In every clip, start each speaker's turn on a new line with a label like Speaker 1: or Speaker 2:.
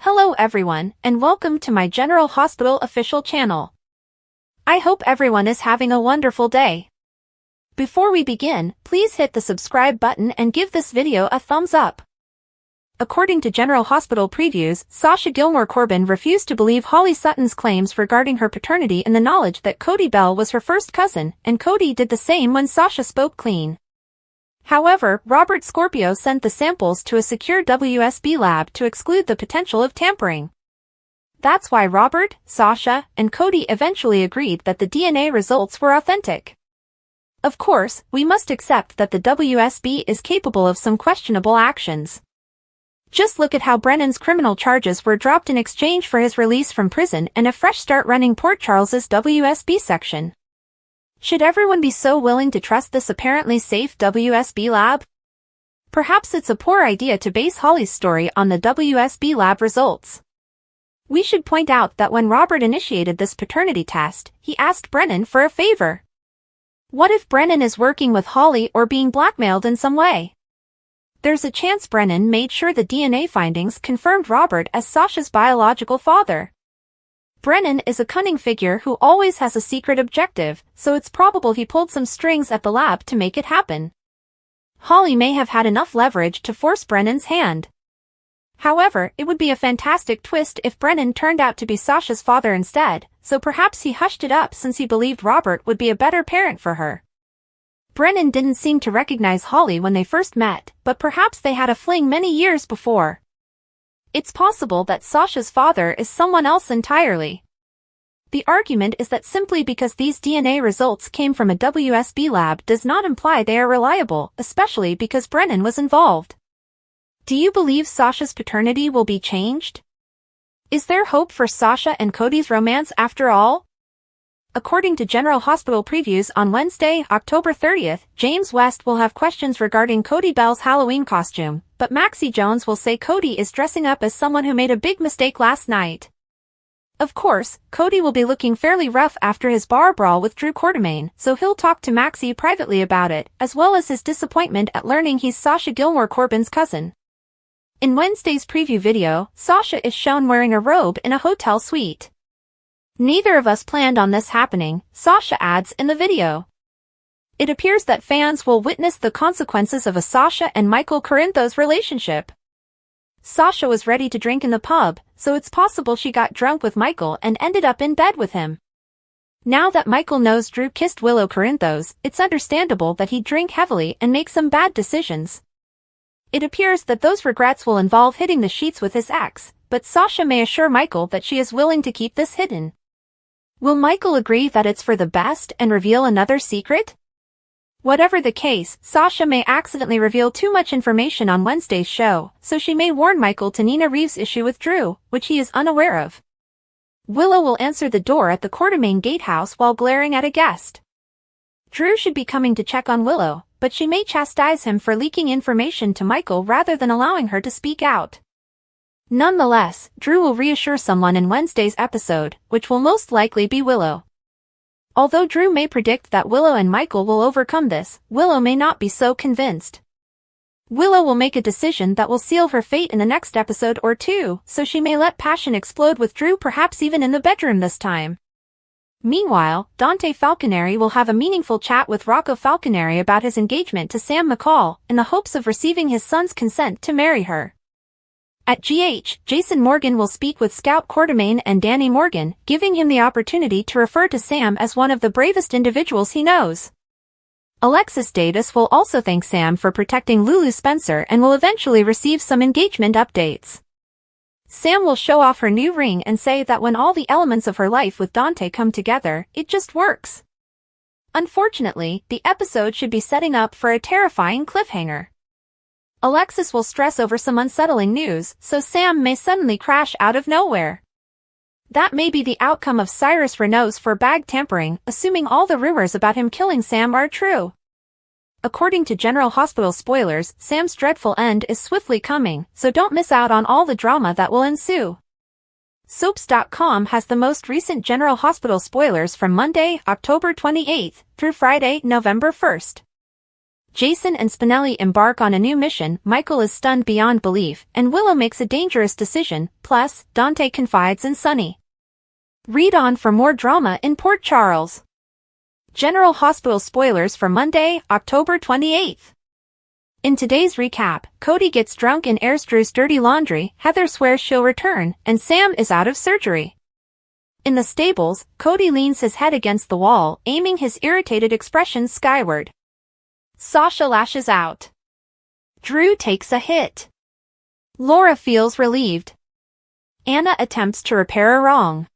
Speaker 1: Hello everyone, and welcome to my General Hospital official channel. I hope everyone is having a wonderful day. Before we begin, please hit the subscribe button and give this video a thumbs up. According to General Hospital previews, Sasha Gilmore Corbin refused to believe Holly Sutton's claims regarding her paternity and the knowledge that Cody Bell was her first cousin, and Cody did the same when Sasha spoke clean. However, Robert Scorpio sent the samples to a secure WSB lab to exclude the potential of tampering. That's why Robert, Sasha, and Cody eventually agreed that the DNA results were authentic. Of course, we must accept that the WSB is capable of some questionable actions. Just look at how Brennan's criminal charges were dropped in exchange for his release from prison and a fresh start running Port Charles's WSB section. Should everyone be so willing to trust this apparently safe WSB lab? Perhaps it's a poor idea to base Holly's story on the WSB lab results. We should point out that when Robert initiated this paternity test, he asked Brennan for a favor. What if Brennan is working with Holly or being blackmailed in some way? There's a chance Brennan made sure the DNA findings confirmed Robert as Sasha's biological father. Brennan is a cunning figure who always has a secret objective, so it's probable he pulled some strings at the lab to make it happen. Holly may have had enough leverage to force Brennan's hand. However, it would be a fantastic twist if Brennan turned out to be Sasha's father instead, so perhaps he hushed it up since he believed Robert would be a better parent for her. Brennan didn't seem to recognize Holly when they first met, but perhaps they had a fling many years before. It's possible that Sasha's father is someone else entirely. The argument is that simply because these DNA results came from a WSB lab does not imply they are reliable, especially because Brennan was involved. Do you believe Sasha's paternity will be changed? Is there hope for Sasha and Cody's romance after all? According to General Hospital previews on Wednesday, October 30th, James West will have questions regarding Cody Bell's Halloween costume, but Maxie Jones will say Cody is dressing up as someone who made a big mistake last night. Of course, Cody will be looking fairly rough after his bar brawl with Drew Quartermaine, so he'll talk to Maxie privately about it, as well as his disappointment at learning he's Sasha Gilmore Corbin's cousin. In Wednesday's preview video, Sasha is shown wearing a robe in a hotel suite. Neither of us planned on this happening, Sasha adds in the video. It appears that fans will witness the consequences of a Sasha and Michael Corinthos relationship. Sasha was ready to drink in the pub, so it's possible she got drunk with Michael and ended up in bed with him. Now that Michael knows Drew kissed Willow Corinthos, it's understandable that he'd drink heavily and make some bad decisions. It appears that those regrets will involve hitting the sheets with his ex, but Sasha may assure Michael that she is willing to keep this hidden. Will Michael agree that it's for the best and reveal another secret? Whatever the case, Sasha may accidentally reveal too much information on Wednesday's show, so she may warn Michael to Nina Reeves' issue with Drew, which he is unaware of. Willow will answer the door at the Quartermaine gatehouse while glaring at a guest. Drew should be coming to check on Willow, but she may chastise him for leaking information to Michael rather than allowing her to speak out. Nonetheless, Drew will reassure someone in Wednesday's episode, which will most likely be Willow. Although Drew may predict that Willow and Michael will overcome this, Willow may not be so convinced. Willow will make a decision that will seal her fate in the next episode or two, so she may let passion explode with Drew, perhaps even in the bedroom this time. Meanwhile, Dante Falconeri will have a meaningful chat with Rocco Falconeri about his engagement to Sam McCall, in the hopes of receiving his son's consent to marry her. At GH, Jason Morgan will speak with Scout Quartermaine and Danny Morgan, giving him the opportunity to refer to Sam as one of the bravest individuals he knows. Alexis Davis will also thank Sam for protecting Lulu Spencer and will eventually receive some engagement updates. Sam will show off her new ring and say that when all the elements of her life with Dante come together, it just works. Unfortunately, the episode should be setting up for a terrifying cliffhanger. Alexis will stress over some unsettling news, so Sam may suddenly crash out of nowhere. That may be the outcome of Cyrus Renault's bag tampering, assuming all the rumors about him killing Sam are true. According to General Hospital spoilers, Sam's dreadful end is swiftly coming, so don't miss out on all the drama that will ensue. Soaps.com has the most recent General Hospital spoilers from Monday, October 28th, through Friday, November 1st. Jason and Spinelli embark on a new mission. Michael is stunned beyond belief, and Willow makes a dangerous decision. Plus, Dante confides in Sunny. Read on for more drama in Port Charles. General Hospital spoilers for Monday, October 28th. In today's recap, Cody gets drunk and airs Drew's dirty laundry, Heather swears she'll return, and Sam is out of surgery. In the stables, Cody leans his head against the wall, aiming his irritated expression skyward. Sasha lashes out. Drew takes a hit. Laura feels relieved. Anna attempts to repair a wrong.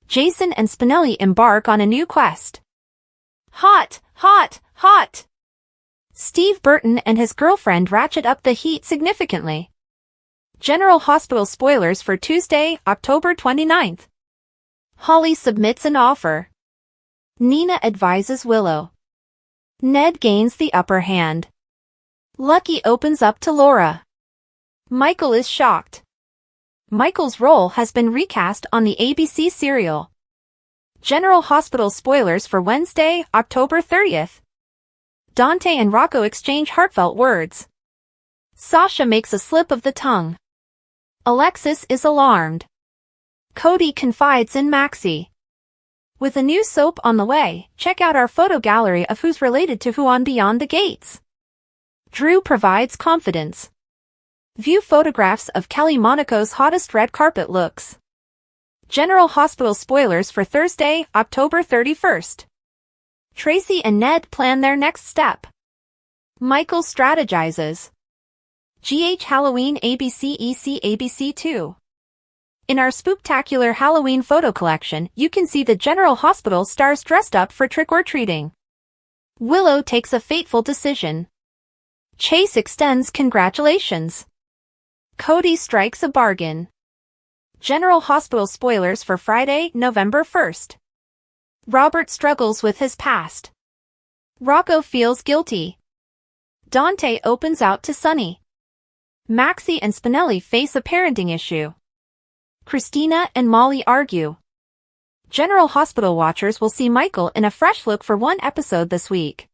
Speaker 1: Jason and Spinelli embark on a new quest. Hot, hot, hot! Steve Burton and his girlfriend ratchet up the heat significantly. General Hospital spoilers for Tuesday, October 29th. Holly submits an offer. Nina advises Willow. Ned gains the upper hand. Lucky opens up to Laura. Michael is shocked. Michael's role has been recast on the ABC serial. General Hospital spoilers for Wednesday, October 30th. Dante and Rocco exchange heartfelt words. Sasha makes a slip of the tongue. Alexis is alarmed. Cody confides in Maxie. With a new soap on the way, check out our photo gallery of who's related to who on Beyond the Gates. Drew provides confidence. View photographs of Kelly Monaco's hottest red carpet looks. General Hospital spoilers for Thursday, October 31st. Tracy and Ned plan their next step. Michael strategizes. GH Halloween ABC EC ABC 2. In our spooktacular Halloween photo collection, you can see the General Hospital stars dressed up for trick-or-treating. Willow takes a fateful decision. Chase extends congratulations. Cody strikes a bargain. General Hospital spoilers for Friday, November 1st. Robert struggles with his past. Rocco feels guilty. Dante opens out to Sunny. Maxie and Spinelli face a parenting issue. Christina and Molly argue. General Hospital watchers will see Michael in a fresh look for one episode this week.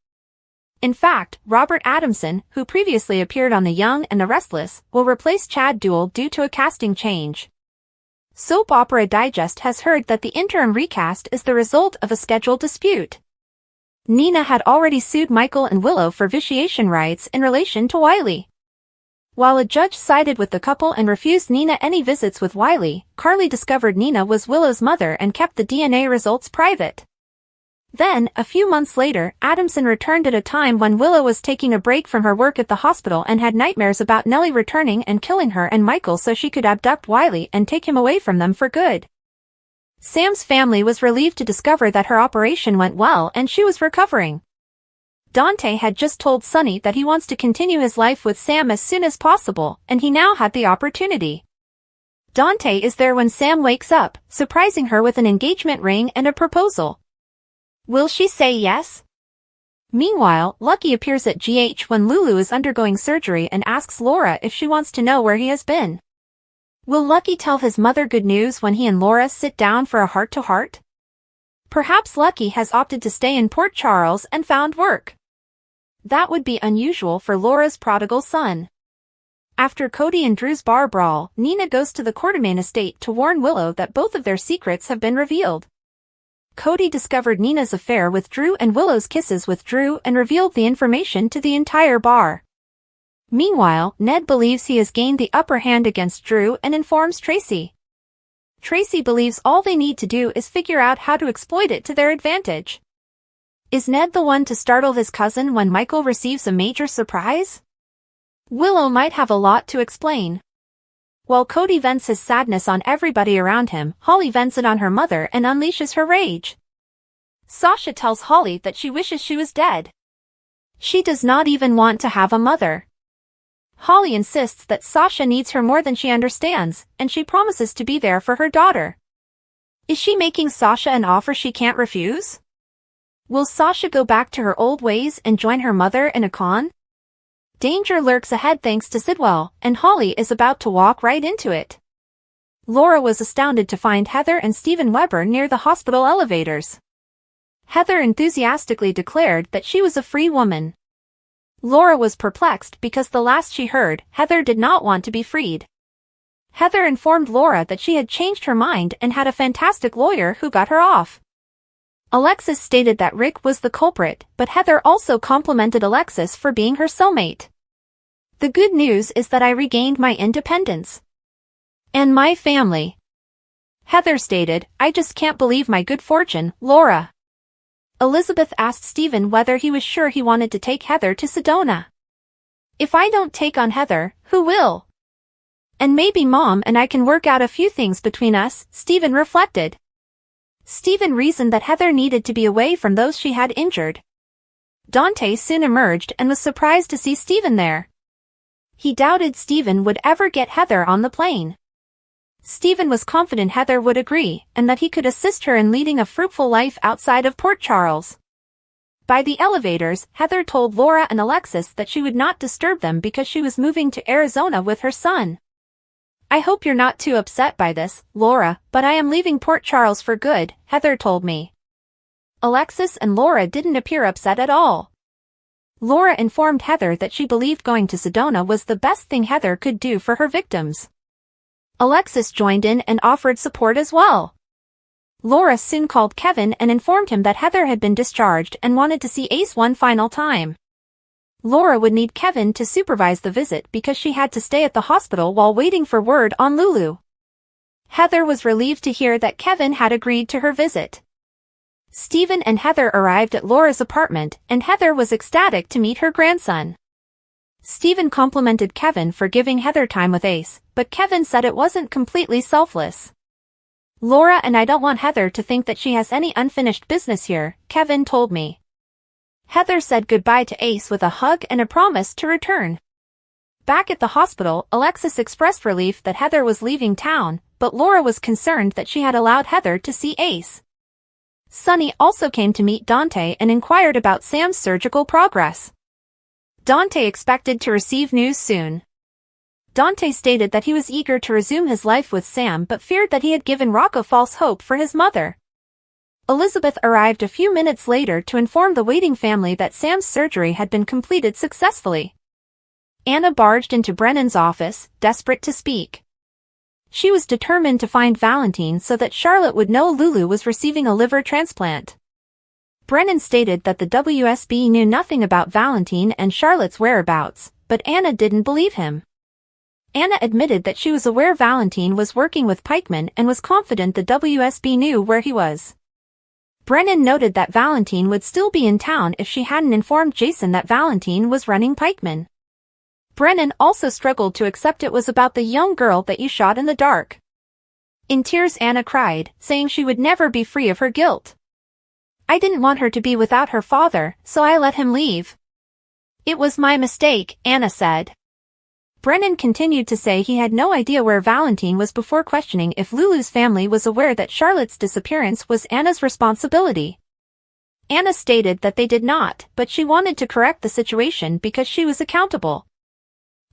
Speaker 1: In fact, Robert Adamson, who previously appeared on The Young and the Restless, will replace Chad Duell due to a casting change. Soap Opera Digest has heard that the interim recast is the result of a schedule dispute. Nina had already sued Michael and Willow for vitiation rights in relation to Wiley. While a judge sided with the couple and refused Nina any visits with Wiley, Carly discovered Nina was Willow's mother and kept the DNA results private. Then, a few months later, Adamson returned at a time when Willow was taking a break from her work at the hospital and had nightmares about Nellie returning and killing her and Michael so she could abduct Wiley and take him away from them for good. Sam's family was relieved to discover that her operation went well and she was recovering. Dante had just told Sunny that he wants to continue his life with Sam as soon as possible, and he now had the opportunity. Dante is there when Sam wakes up, surprising her with an engagement ring and a proposal. Will she say yes? Meanwhile, Lucky appears at GH when Lulu is undergoing surgery and asks Laura if she wants to know where he has been. Will Lucky tell his mother good news when he and Laura sit down for a heart-to-heart? Perhaps Lucky has opted to stay in Port Charles and found work. That would be unusual for Laura's prodigal son. After Cody and Drew's bar brawl, Nina goes to the Quartermain estate to warn Willow that both of their secrets have been revealed. Cody discovered Nina's affair with Drew and Willow's kisses with Drew and revealed the information to the entire bar. Meanwhile, Ned believes he has gained the upper hand against Drew and informs Tracy. Tracy believes all they need to do is figure out how to exploit it to their advantage. Is Ned the one to startle his cousin when Michael receives a major surprise? Willow might have a lot to explain. While Cody vents his sadness on everybody around him, Holly vents it on her mother and unleashes her rage. Sasha tells Holly that she wishes she was dead. She does not even want to have a mother. Holly insists that Sasha needs her more than she understands, and she promises to be there for her daughter. Is she making Sasha an offer she can't refuse? Will Sasha go back to her old ways and join her mother in a con? Danger lurks ahead thanks to Sidwell, and Holly is about to walk right into it. Laura was astounded to find Heather and Stephen Weber near the hospital elevators. Heather enthusiastically declared that she was a free woman. Laura was perplexed because the last she heard, Heather did not want to be freed. Heather informed Laura that she had changed her mind and had a fantastic lawyer who got her off. Alexis stated that Rick was the culprit, but Heather also complimented Alexis for being her soulmate. The good news is that I regained my independence. And my family. Heather stated, I just can't believe my good fortune, Laura. Elizabeth asked Stephen whether he was sure he wanted to take Heather to Sedona. If I don't take on Heather, who will? And maybe Mom and I can work out a few things between us, Stephen reflected. Stephen reasoned that Heather needed to be away from those she had injured. Dante soon emerged and was surprised to see Stephen there. He doubted Stephen would ever get Heather on the plane. Stephen was confident Heather would agree and that he could assist her in leading a fruitful life outside of Port Charles. By the elevators, Heather told Laura and Alexis that she would not disturb them because she was moving to Arizona with her son. I hope you're not too upset by this, Laura, but I am leaving Port Charles for good, Heather told me. Alexis and Laura didn't appear upset at all. Laura informed Heather that she believed going to Sedona was the best thing Heather could do for her victims. Alexis joined in and offered support as well. Laura soon called Kevin and informed him that Heather had been discharged and wanted to see Ace one final time. Laura would need Kevin to supervise the visit because she had to stay at the hospital while waiting for word on Lulu. Heather was relieved to hear that Kevin had agreed to her visit. Stephen and Heather arrived at Laura's apartment, and Heather was ecstatic to meet her grandson. Stephen complimented Kevin for giving Heather time with Ace, but Kevin said it wasn't completely selfless. Laura and I don't want Heather to think that she has any unfinished business here, Kevin told me. Heather said goodbye to Ace with a hug and a promise to return. Back at the hospital, Alexis expressed relief that Heather was leaving town, but Laura was concerned that she had allowed Heather to see Ace. Sunny also came to meet Dante and inquired about Sam's surgical progress. Dante expected to receive news soon. Dante stated that he was eager to resume his life with Sam but feared that he had given Rocco false hope for his mother. Elizabeth arrived a few minutes later to inform the waiting family that Sam's surgery had been completed successfully. Anna barged into Brennan's office, desperate to speak. She was determined to find Valentine so that Charlotte would know Lulu was receiving a liver transplant. Brennan stated that the WSB knew nothing about Valentine and Charlotte's whereabouts, but Anna didn't believe him. Anna admitted that she was aware Valentine was working with pikemen and was confident the WSB knew where he was. Brennan noted that Valentine would still be in town if she hadn't informed Jason that Valentine was running pikemen. Brennan also struggled to accept it was about the young girl that you shot in the dark. In tears Anna cried, saying she would never be free of her guilt. I didn't want her to be without her father, so I let him leave. It was my mistake, Anna said. Brennan continued to say he had no idea where Valentine was before questioning if Lulu's family was aware that Charlotte's disappearance was Anna's responsibility. Anna stated that they did not, but she wanted to correct the situation because she was accountable.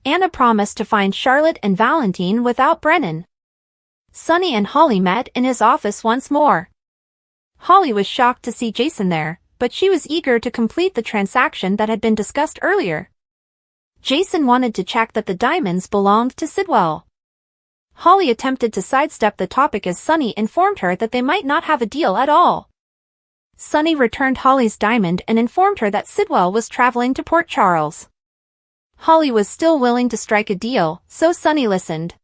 Speaker 1: Anna promised to find Charlotte and Valentine without Brennan. Sunny and Holly met in his office once more. Holly was shocked to see Jason there, but she was eager to complete the transaction that had been discussed earlier. Jason wanted to check that the diamonds belonged to Sidwell. Holly attempted to sidestep the topic as Sunny informed her that they might not have a deal at all. Sunny returned Holly's diamond and informed her that Sidwell was traveling to Port Charles. Holly was still willing to strike a deal, so Sunny listened.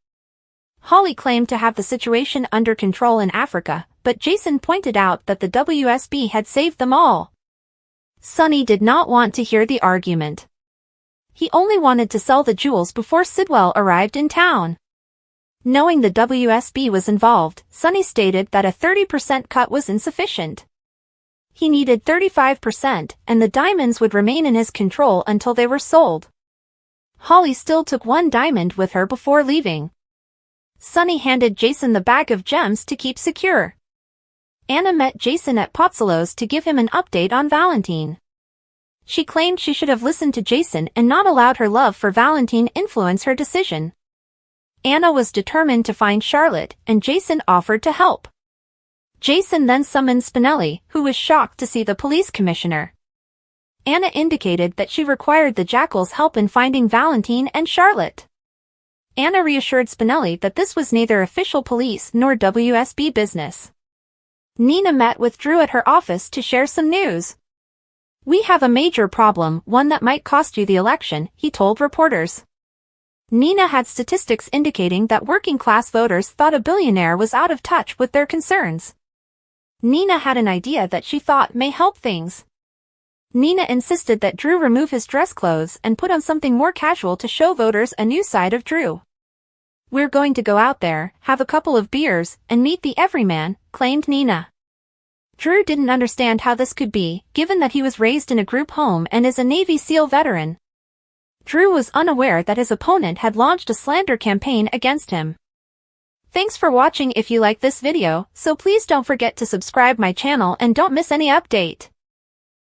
Speaker 1: Holly claimed to have the situation under control in Africa, but Jason pointed out that the WSB had saved them all. Sunny did not want to hear the argument. He only wanted to sell the jewels before Sidwell arrived in town. Knowing the WSB was involved, Sunny stated that a 30% cut was insufficient. He needed 35%, and the diamonds would remain in his control until they were sold. Holly still took one diamond with her before leaving. Sunny handed Jason the bag of gems to keep secure. Anna met Jason at Pozzolo's to give him an update on Valentine. She claimed she should have listened to Jason and not allowed her love for Valentine influence her decision. Anna was determined to find Charlotte, and Jason offered to help. Jason then summoned Spinelli, who was shocked to see the police commissioner. Anna indicated that she required the Jackal's help in finding Valentine and Charlotte. Anna reassured Spinelli that this was neither official police nor WSB business. Nina met with Drew at her office to share some news. "We have a major problem, one that might cost you the election," he told reporters. Nina had statistics indicating that working-class voters thought a billionaire was out of touch with their concerns. Nina had an idea that she thought may help things. Nina insisted that Drew remove his dress clothes and put on something more casual to show voters a new side of Drew. "We're going to go out there, have a couple of beers, and meet the everyman," claimed Nina. Drew didn't understand how this could be, given that he was raised in a group home and is a Navy SEAL veteran. Drew was unaware that his opponent had launched a slander campaign against him. Thanks for watching. If you like this video, so please don't forget to subscribe my channel and don't miss any update.